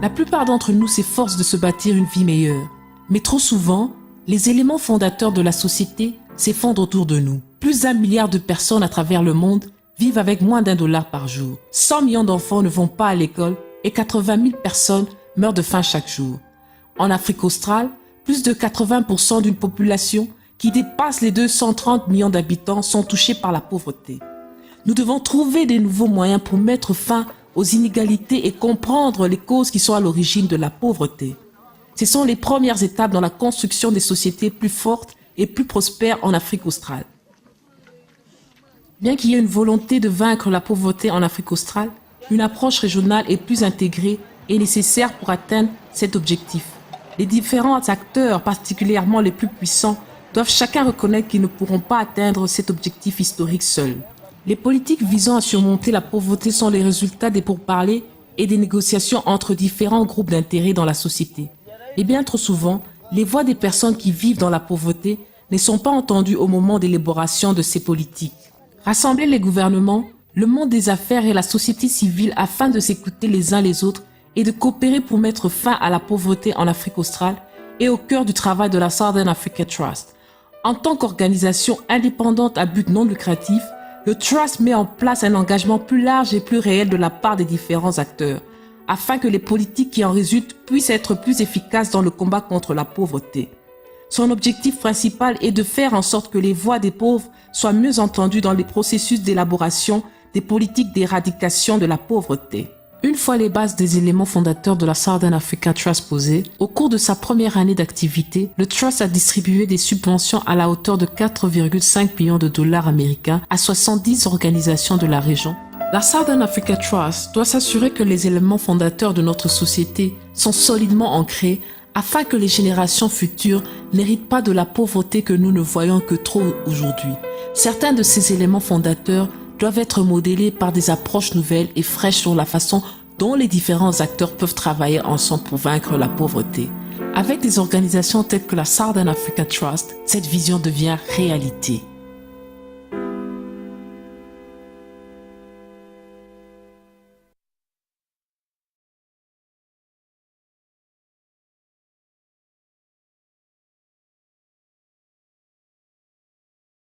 La plupart d'entre nous s'efforcent de se bâtir une vie meilleure. Mais trop souvent, les éléments fondateurs de la société s'effondrent autour de nous. Plus d'1 milliard de personnes à travers le monde vivent avec moins d'$1 par jour. 100 millions d'enfants ne vont pas à l'école et 80 000 personnes meurent de faim chaque jour. En Afrique australe, plus de 80% d'une population qui dépasse les 230 millions d'habitants sont touchés par la pauvreté. Nous devons trouver de nouveaux moyens pour mettre fin aux inégalités et comprendre les causes qui sont à l'origine de la pauvreté. Ce sont les premières étapes dans la construction des sociétés plus fortes et plus prospères en Afrique australe. Bien qu'il y ait une volonté de vaincre la pauvreté en Afrique australe, une approche régionale et plus intégrée est nécessaire pour atteindre cet objectif. Les différents acteurs, particulièrement les plus puissants, doivent chacun reconnaître qu'ils ne pourront pas atteindre cet objectif historique seuls. Les politiques visant à surmonter la pauvreté sont les résultats des pourparlers et des négociations entre différents groupes d'intérêt dans la société. Et bien trop souvent, les voix des personnes qui vivent dans la pauvreté ne sont pas entendues au moment d'élaboration de ces politiques. Rassembler les gouvernements, le monde des affaires et la société civile afin de s'écouter les uns les autres et de coopérer pour mettre fin à la pauvreté en Afrique australe est au cœur du travail de la Southern Africa Trust. En tant qu'organisation indépendante à but non lucratif, le Trust met en place un engagement plus large et plus réel de la part des différents acteurs, afin que les politiques qui en résultent puissent être plus efficaces dans le combat contre la pauvreté. Son objectif principal est de faire en sorte que les voix des pauvres soient mieux entendues dans les processus d'élaboration des politiques d'éradication de la pauvreté. Une fois les bases des éléments fondateurs de la Southern Africa Trust posées, au cours de sa première année d'activité, le Trust a distribué des subventions à la hauteur de 4,5 millions de dollars américains à 70 organisations de la région. La Southern Africa Trust doit s'assurer que les éléments fondateurs de notre société sont solidement ancrés afin que les générations futures n'héritent pas de la pauvreté que nous ne voyons que trop aujourd'hui. Certains de ces éléments fondateurs doivent être modélés par des approches nouvelles et fraîches sur la façon dont les différents acteurs peuvent travailler ensemble pour vaincre la pauvreté. Avec des organisations telles que la Southern Africa Trust, cette vision devient réalité.